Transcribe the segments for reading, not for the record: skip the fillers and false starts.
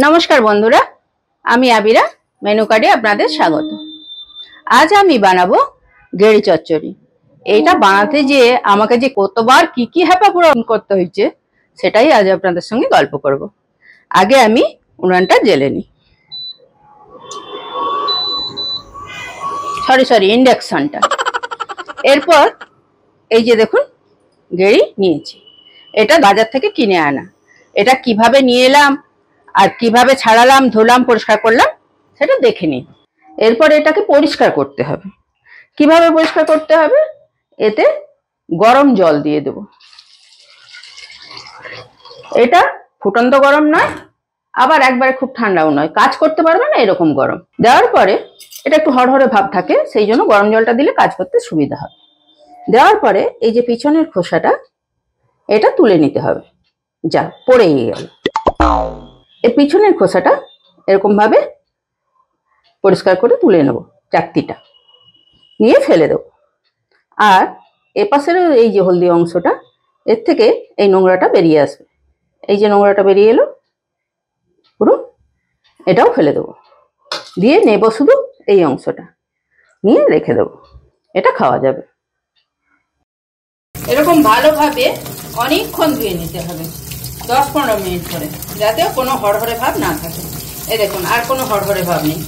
নমস্কার বন্ধুরা, আমি আবিরা মেনু কার্ডে আপনাদের স্বাগত। আজ আমি বানাবো গেড়ি চচ্চড়ি। এটা বানাতে যেয়ে আমাকে যে কতবার কি হ্যাপা পূরণ করতে হয়েছে সেটাই আজ আপনাদের সঙ্গে গল্প করব। আগে আমি উনানটা জ্বেলে নিই, সরি ইন্ডাকশনটা। এরপর এই যে দেখুন গেড়ি নিয়েছি, এটা বাজার থেকে কিনে আনা। এটা কিভাবে নিয়ে এলাম আর কিভাবে ছাড়ালাম, ধুলাম, পরিষ্কার করলাম সেটা দেখে নিন। এরপর এটাকে পরিষ্কার করতে হবে। কিভাবে পরিষ্কার করতে হবে? এতে গরম জল দিয়ে দেব। এটা ফুটন্ত গরম নয়, আবার একবারে খুব ঠান্ডাও নয়, কাজ করতে পারবে না এরকম গরম। দেওয়ার পরে এটা একটু হড়হড়ে ভাব থাকে, সেই জন্য গরম জলটা দিলে কাজ করতে সুবিধা হবে। দেওয়ার পরে এই যে পিছনের খোসাটা এটা তুলে নিতে হবে। যা পড়ে গেল, এই পিছনের খোসাটা এরকম ভাবে পরিষ্কার করে তুলে নেব, চাকতিটা নিয়ে ফেলে দেব। আর এপাশের এই যে হলদি অংশটা, এর থেকে এই নোংরাটা বেরিয়ে আসবে। এই যে নোংরাটা বেরিয়ে এলো পুরো, এটাও ফেলে দেবো। দিয়ে নেব শুধু এই অংশটা, নিয়ে রেখে দেবো। এটা খাওয়া যাবে। এরকম ভালোভাবে অনেকক্ষণ ধুয়ে নিতে হবে, 10-15 মিনিট করে, যাতে কোনো হড়হড়ে ভাব না থাকে। এই দেখুন আর কোনো হড়হড়ে ভাব নেই,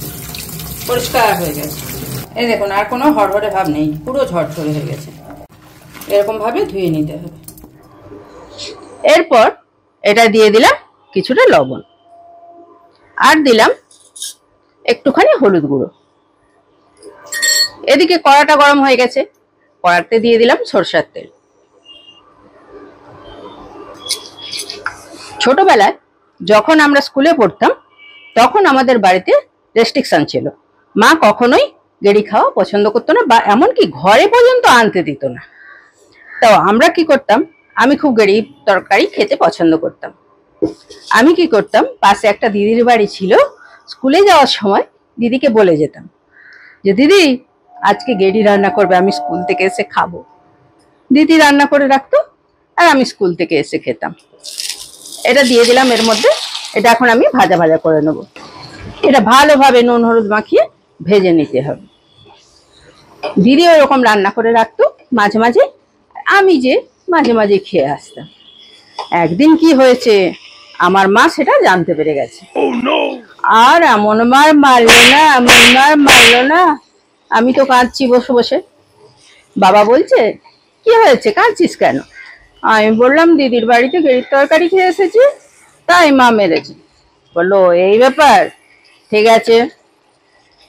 পরিষ্কার হয়ে গেছে। এই দেখুন আর কোনো হড়হড়ে ভাব নেই, পুরো ঝরঝরে হয়ে গেছে। এরকম ভাবে ধুয়ে নিতে হবে। এরপর এটা দিয়ে দিলাম কিছুটা লবণ, আর দিলাম একটুখানি হলুদ গুঁড়ো। এদিকে কড়াটা গরম হয়ে গেছে, কড়াতে দিয়ে দিলাম সরষের তেল। ছোটবেলায় যখন আমরা স্কুলে পড়তাম তখন আমাদের বাড়িতে রেস্ট্রিকশন ছিল, মা কখনোই গেড়ি খাওয়া পছন্দ করতো না, বা এমনকি ঘরে পর্যন্ত আনতে দিত না। তো আমরা কি করতাম, আমি খুব গেড়ি তরকারি খেতে পছন্দ করতাম। আমি কি করতাম, পাশে একটা দিদির বাড়ি ছিল, স্কুলে যাওয়ার সময় দিদিকে বলে যেতাম যে দিদি আজকে গেড়ি রান্না করবে, আমি স্কুল থেকে এসে খাবো। দিদি রান্না করে রাখতো আর আমি স্কুল থেকে এসে খেতাম। এটা দিয়ে দিলাম এর মধ্যে। এটা এখন আমি ভাজা ভাজা করে নেব। এটা ভালোভাবে নুন হলুদ মাখিয়ে ভেজে নিতে হবে। দিদি ওরকম রান্না করে রাখতো মাঝে মাঝে, আমি যে মাঝে মাঝে খেয়ে আসতাম। একদিন কি হয়েছে, আমার মা সেটা জানতে পেরে গেছে। আর এমন মার মারলো না, আমি তো কাঁদছি বসে বসে। বাবা বলছে কি হয়েছে, কাঁদছিস কেন? আমি বললাম দিদির বাড়িতে গেড়ির তরকারি খেয়ে এসেছি, তাই মা মেরেছে। বললো এই ব্যাপার, ঠিক আছে,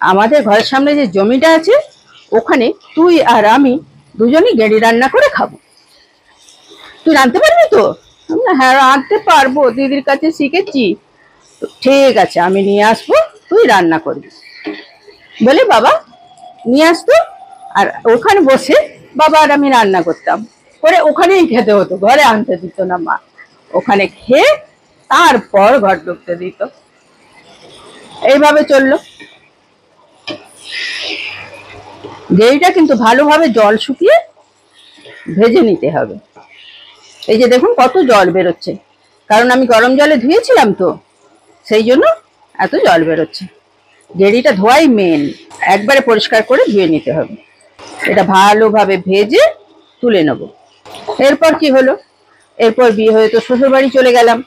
আমাদের ঘরের সামনে যে জমিটা আছে ওখানে তুই আর আমি দুজনই গেড়ি রান্না করে খাবো, তুই রাঁধতে পারবি তো? হ্যাঁ রাঁধতে পারবো, দিদির কাছে শিখেছি। ঠিক আছে আমি নিয়ে আসবো, তুই রান্না করবি। বলে বাবা নিয়ে আসতো, আর ওখানে বসে বাবা আর আমি রান্না করতাম, করে ওখানেই খেতে হতো, ঘরে আনতে দিত না মা। ওখানে খেয়ে তারপর ঘর ঢুকতে দিত। এইভাবে চললো। গেড়িটা কিন্তু ভালোভাবে জল শুকিয়ে ভেজে নিতে হবে। এই যে দেখুন কত জল বেরোচ্ছে, কারণ আমি গরম জলে ধুয়েছিলাম তো, সেই জন্য এত জল বেরোচ্ছে। গেড়িটা ধোয়াই মেন, একবারে পরিষ্কার করে ধুয়ে নিতে হবে। এটা ভালোভাবে ভেজে তুলে নেব। এরপর কি হলো, এরপর বিয়ে হয়ে তো শ্বশুর বাড়ি চলে গেলাম।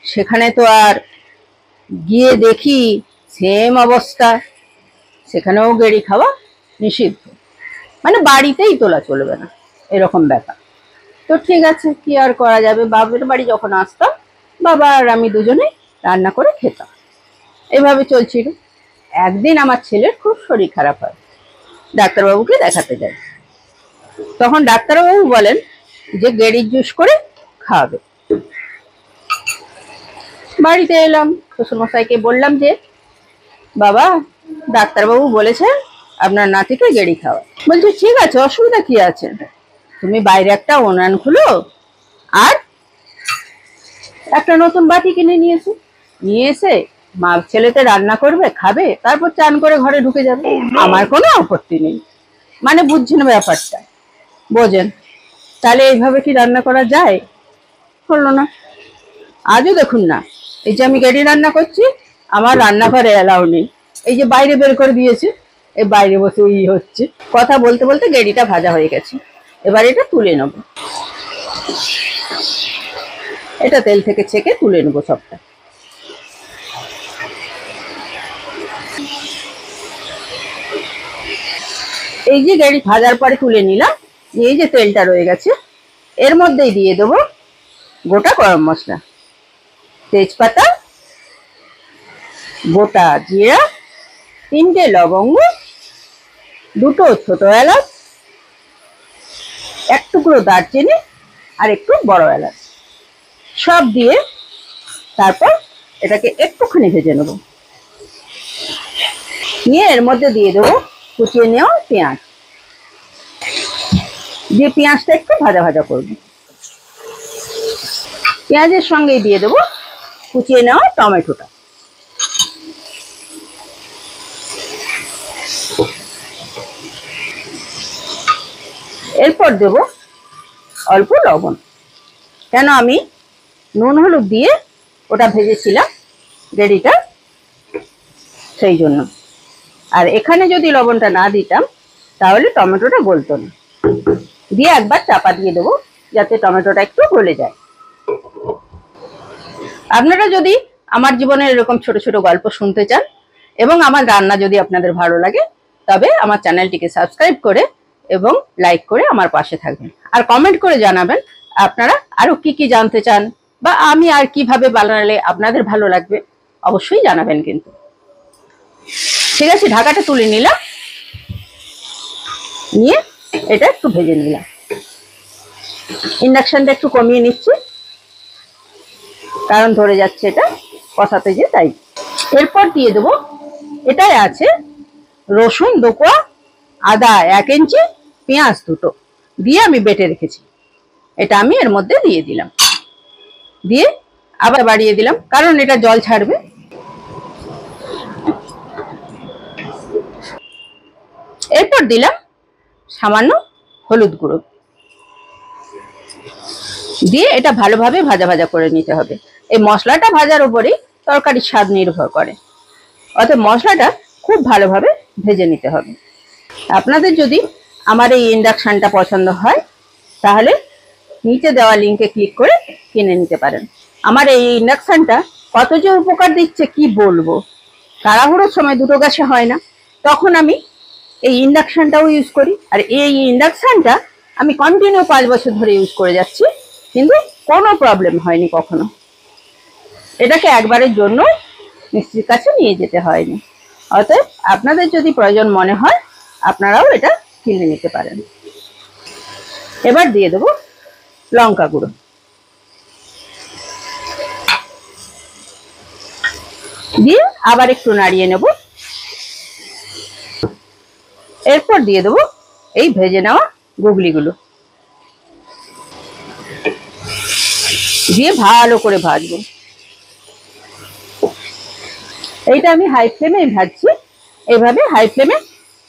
সেখানে তো আর গিয়ে দেখি সেম অবস্থা, সেখানেও গেড়ি খাওয়া নিষিদ্ধ, মানে বাড়িতেই তোলা চলবে না, এরকম ব্যাপার। তো ঠিক আছে, কি আর করা যাবে, বাবার বাড়ি যখন আসতাম বাবা আর আমি দুজনে রান্না করে খেতাম। এভাবে চলছিল। একদিন আমার ছেলের খুব শরীর খারাপ হয়, ডাক্তারবাবুকে দেখাতে যায়। তখন ডাক্তারবাবু বলেন যে গেড়ির জুস করে খাওয়াবে। বাড়িতে এলাম, শ্বশুরমশাইকে বললাম যে বাবা ডাক্তারবাবু বলেছেন আপনার নাতিকে গেড়ি খাওয়া। বলছে ঠিক আছে, অসুবিধা কি আছে, তুমি বাইরে একটা উনান খুলো আর একটা নতুন বাটি কিনে নিয়ে এসে মা ছেলেতে রান্না করবে, খাবে, তারপর চান করে ঘরে ঢুকে যাবে। আমার কোনো আপত্তি নেই, মানে বুঝছেন ব্যাপারটা, বোঝেন। তাহলে এইভাবে কি রান্না করা যায়? হলো না। আজও দেখুন না, এই যে আমি গেড়ি রান্না করছি, আমার রান্নাঘরে এলাও নেই, এই যে বাইরে বের করে দিয়েছে, এই বাইরে বসে হচ্ছে। কথা বলতে বলতে গেড়িটা ভাজা হয়ে গেছে। এবার এটা তুলে নেব, এটা তেল থেকে ছেঁকে তুলে নেব সবটা। এই যে গেড়ি ভাজার পরে তুলে নিলাম, এই যে তেলটা রয়ে গেছে, এর মধ্যেই দিয়ে দেবো গোটা গরম মশলা, তেজপাতা, গোটা জিরা, 3টে লবঙ্গ, 2টো ছোট এলাচ, 1 টুকরো দারচিনি আর একটু বড় এলাচ, সব দিয়ে তারপর এটাকে একটুখানি ভেজে নেব। নিয়ে এর মধ্যে দিয়ে দেবো কুচিয়ে নেওয়া পেঁয়াজ, দিয়ে পেঁয়াজটা একটু ভাজা ভাজা করব। পেঁয়াজের সঙ্গেই দিয়ে দেবো কুচিয়ে নেওয়া টমেটোটা। এরপর দেব অল্প লবণ, কেন আমি নুন হলুদ দিয়ে ওটা ভেজেছিলাম গেড়িটা, সেই জন্য। আর এখানে যদি লবণটা না দিতাম তাহলে টমেটোটা গলতো না। দিয়ে একবার চাপা দিয়ে দেবো যাতে টমেটোটা একটু গলে যায়। আপনারা যদি আমার জীবনের এরকম ছোট ছোট গল্প শুনতে চান এবং আমার রান্না যদি আপনাদের ভালো লাগে, তবে আমার চ্যানেলটিকে সাবস্ক্রাইব করে এবং লাইক করে আমার পাশে থাকবেন। আর কমেন্ট করে জানাবেন আপনারা আরো কি কি জানতে চান, বা আমি আর কিভাবে বানালে আপনাদের ভালো লাগবে, অবশ্যই জানাবেন কিন্তু। ঠিক আছে, ঢাকাটা তুলে নিলাম, নিয়ে এটা একটু ভেজে নিলাম। ইন্ডাকশনটা একটু কমিয়ে নিচ্ছি, কারণ ধরে যাচ্ছে এটা কষাতে যে, তাই। এরপর দিয়ে দেবো, এটাই আছে রসুন 2 কোয়া, আদা 1 ইঞ্চি, পেঁয়াজ 2টো দিয়ে আমি বেটে রেখেছি, এটা আমি এর মধ্যে দিয়ে দিলাম। দিয়ে আবার বাড়িয়ে দিলাম, কারণ এটা জল ছাড়বে। এরপর দিলাম সামান্য হলুদ গুঁড়ো, দিয়ে এটা ভালোভাবে ভাজা ভাজা করে নিতে হবে। এই মশলাটা ভাজার উপরেই তরকারির স্বাদ নির্ভর করে, অতএব মশলাটা খুব ভালোভাবে ভেজে নিতে হবে। আপনাদের যদি আমার এই ইন্ডাকশনটা পছন্দ হয় তাহলে নিচে দেওয়া লিঙ্কে ক্লিক করে কিনে নিতে পারেন। আমার এই ইন্ডাকশনটা কত যে উপকার দিচ্ছে কি বলবো। তাড়াহুড়োর সময় 2টো গ্যাসে হয় না, তখন আমি এই ইন্ডাকশনটাও ইউজ করি। আর এই ইন্ডাকশনটা আমি কন্টিনিউ 5 বছর ধরে ইউজ করে যাচ্ছি, কিন্তু কোনো প্রবলেম হয়নি কখনো। এটাকে একবারের জন্য মিস্ত্রির কাছে নিয়ে যেতে হয়নি। অতএব আপনাদের যদি প্রয়োজন মনে হয় আপনারাও এটা কিনে নিতে পারেন। এবার দিয়ে দেবো লঙ্কা গুঁড়ো, দিয়ে আবার একটু নাড়িয়ে নেব। এরপর দিয়ে দেবো এই ভেজে নেওয়া গুগলিগুলো, দিয়ে ভালো করে ভাজবো। এইটা আমি হাই ফ্লেমে ভাজছি, এইভাবে হাই ফ্লেমে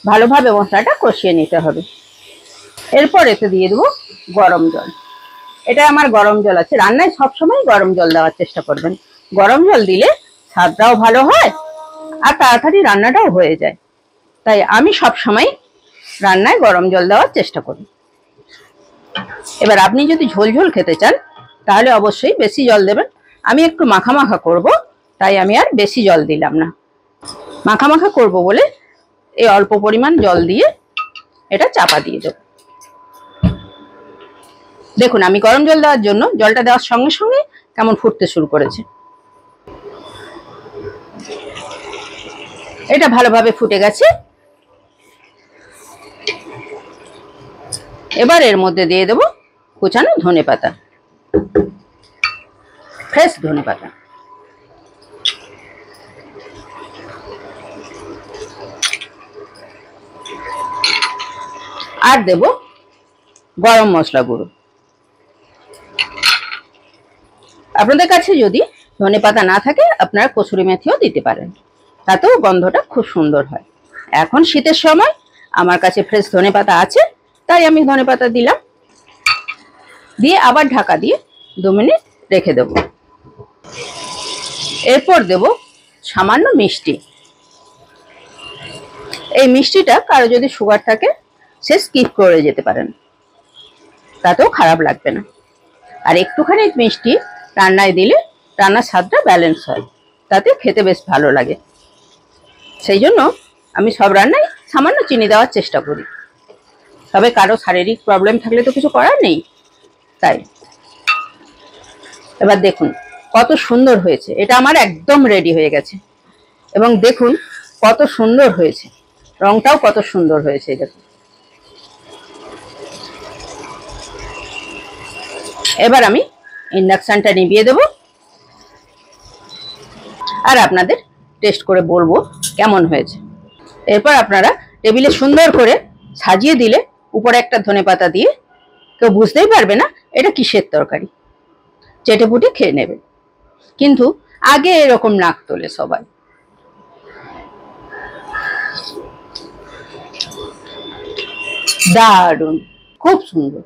ভালোভাবে মশলাটা কষিয়ে নিতে হবে। এরপর এতে দিয়ে দেবো গরম জল, এটা আমার গরম জল আছে। রান্নায় সবসময় গরম জল দেওয়ার চেষ্টা করবেন, গরম জল দিলে স্বাদটাও ভালো হয় আর তাড়াতাড়ি রান্নাটাও হয়ে যায়। তাই আমি সবসময় রান্নায় গরম জল দেওয়ার চেষ্টা করি। এবার আপনি যদি ঝোল ঝোল খেতে চান তাহলে অবশ্যই বেশি জল দেবেন। আমি একটু মাখা মাখা করব, তাই আমি আর বেশি জল দিলাম না। মাখা মাখা করব বলে এই অল্প পরিমাণ জল দিয়ে এটা চাপা দিয়ে দেব। দেখুন আমি গরম জল দেওয়ার জন্য জলটা দেওয়ার সঙ্গে সঙ্গে কেমন ফুটতে শুরু করেছে। এটা ভালোভাবে ফুটে গেছে। এবার এর মধ্যে দিয়ে দেব কুচানো ধনেপাতা, ফ্রেশ ধনেপাতা। আর দেব গরম মশলা গুঁড়ো। আপনাদের কাছে যদি ধনেপাতা না থাকে আপনারা কসুরি মেথিও দিতে পারেন, তাতেও গন্ধটা খুব সুন্দর হয়। এখন শীতের সময় আমার কাছে ফ্রেশ ধনেপাতা আছে, তাই আমি ধনেপাতা দিলাম। দিয়ে আবার ঢাকা দিয়ে 2 মিনিট রেখে দেব। এরপর দেব সামান্য মিষ্টি। এই মিষ্টিটা কারো যদি সুগার থাকে সে স্কিপ করে যেতে পারেন, তাতেও খারাপ লাগবে না। আর একটুখানি মিষ্টি রান্নায় দিলে রান্নার স্বাদটা ব্যালেন্স হয়, তাতে খেতে বেশ ভালো লাগে। সেই জন্য আমি সব রান্নায় সামান্য চিনি দেওয়ার চেষ্টা করি। তবে কারো শারীরিক প্রবলেম থাকলে তো কিছু করার নেই, তাই। এবার দেখুন কত সুন্দর হয়েছে, এটা আমার একদম রেডি হয়ে গেছে। এবং দেখুন কত সুন্দর হয়েছে, রংটাও কত সুন্দর হয়েছে। দেখুন এবার আমি ইন্ডাকশনটা নিভিয়ে দেব আর আপনাদের টেস্ট করে বলবো কেমন হয়েছে। এরপর আপনারা টেবিলে সুন্দর করে সাজিয়ে দিলে উপরে একটা ধনেপাতা দিয়ে কেউ বুঝতেই পারবে না এটা কিসের তরকারি, চেটেপুটে খেয়ে নেবে। কিন্তু আগে এরকম নাক তোলে সবাই। দারুণ, খুব সুন্দর।